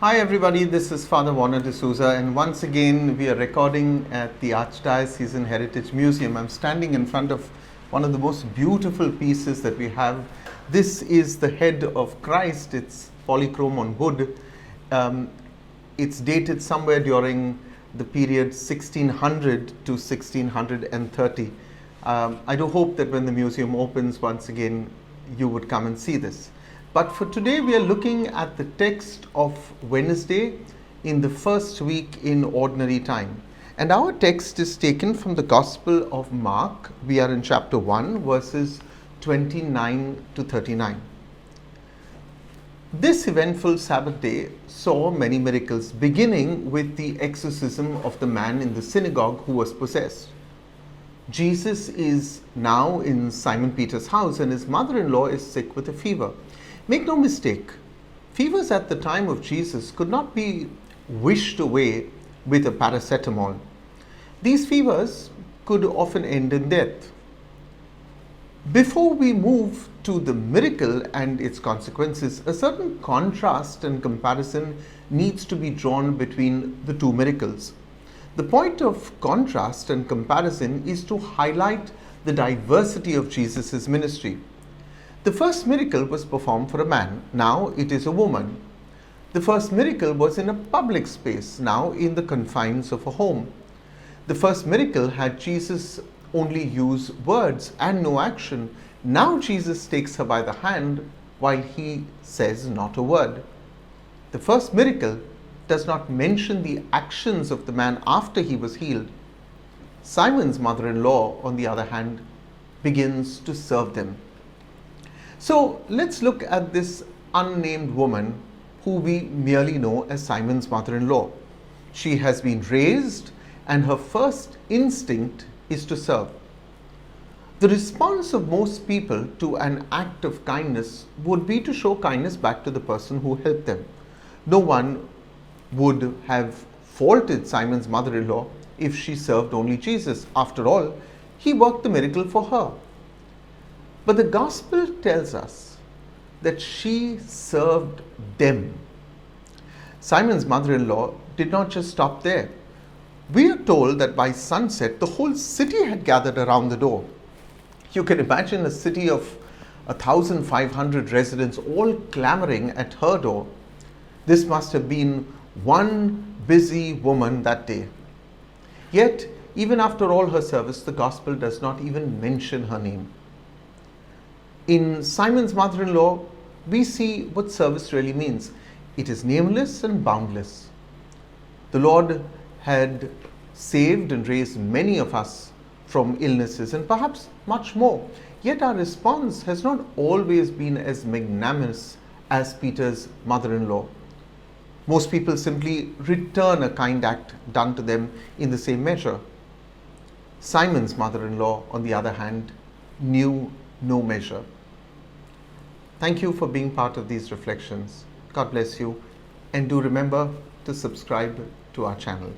Hi everybody, this is Father Warner D'Souza, and once again we are recording at the Archdiocesan Heritage Museum. I'm standing in front of one of the most beautiful pieces that we have. This is the head of Christ. It's polychrome on wood. It's dated somewhere during the period 1600 to 1630. I do hope that when the museum opens once again, you would come and see this. But for today, we are looking at the text of Wednesday in the first week in Ordinary Time. And our text is taken from the Gospel of Mark. We are in chapter 1, verses 29 to 39. This eventful Sabbath day saw many miracles, beginning with the exorcism of the man in the synagogue who was possessed. Jesus is now in Simon Peter's house, and his mother-in-law is sick with a fever. Make no mistake, fevers at the time of Jesus could not be wished away with a paracetamol. These fevers could often end in death. Before we move to the miracle and its consequences, a certain contrast and comparison needs to be drawn between the two miracles. The point of contrast and comparison is to highlight the diversity of Jesus' ministry. The first miracle was performed for a man, now it is a woman. The first miracle was in a public space, now in the confines of a home. The first miracle had Jesus only use words and no action. Now Jesus takes her by the hand while he says not a word. The first miracle does not mention the actions of the man after he was healed. Simon's mother-in-law, on the other hand, begins to serve them. So let's look at this unnamed woman who we merely know as Simon's mother-in-law. She has been raised and her first instinct is to serve. The response of most people to an act of kindness would be to show kindness back to the person who helped them. No one would have faulted Simon's mother-in-law if she served only Jesus. After all, he worked the miracle for her. But the gospel tells us that she served them. Simon's mother-in-law did not just stop there. We are told that by sunset, the whole city had gathered around the door. You can imagine a city of 1,500 residents all clamoring at her door. This must have been one busy woman that day. Yet, even after all her service, the gospel does not even mention her name. In Simon's mother-in-law, we see what service really means. It is nameless and boundless. The Lord had saved and raised many of us from illnesses and perhaps much more. Yet our response has not always been as magnanimous as Peter's mother-in-law. Most people simply return a kind act done to them in the same measure. Simon's mother-in-law, on the other hand, knew no measure. Thank you for being part of these reflections. God bless you, and do remember to subscribe to our channel.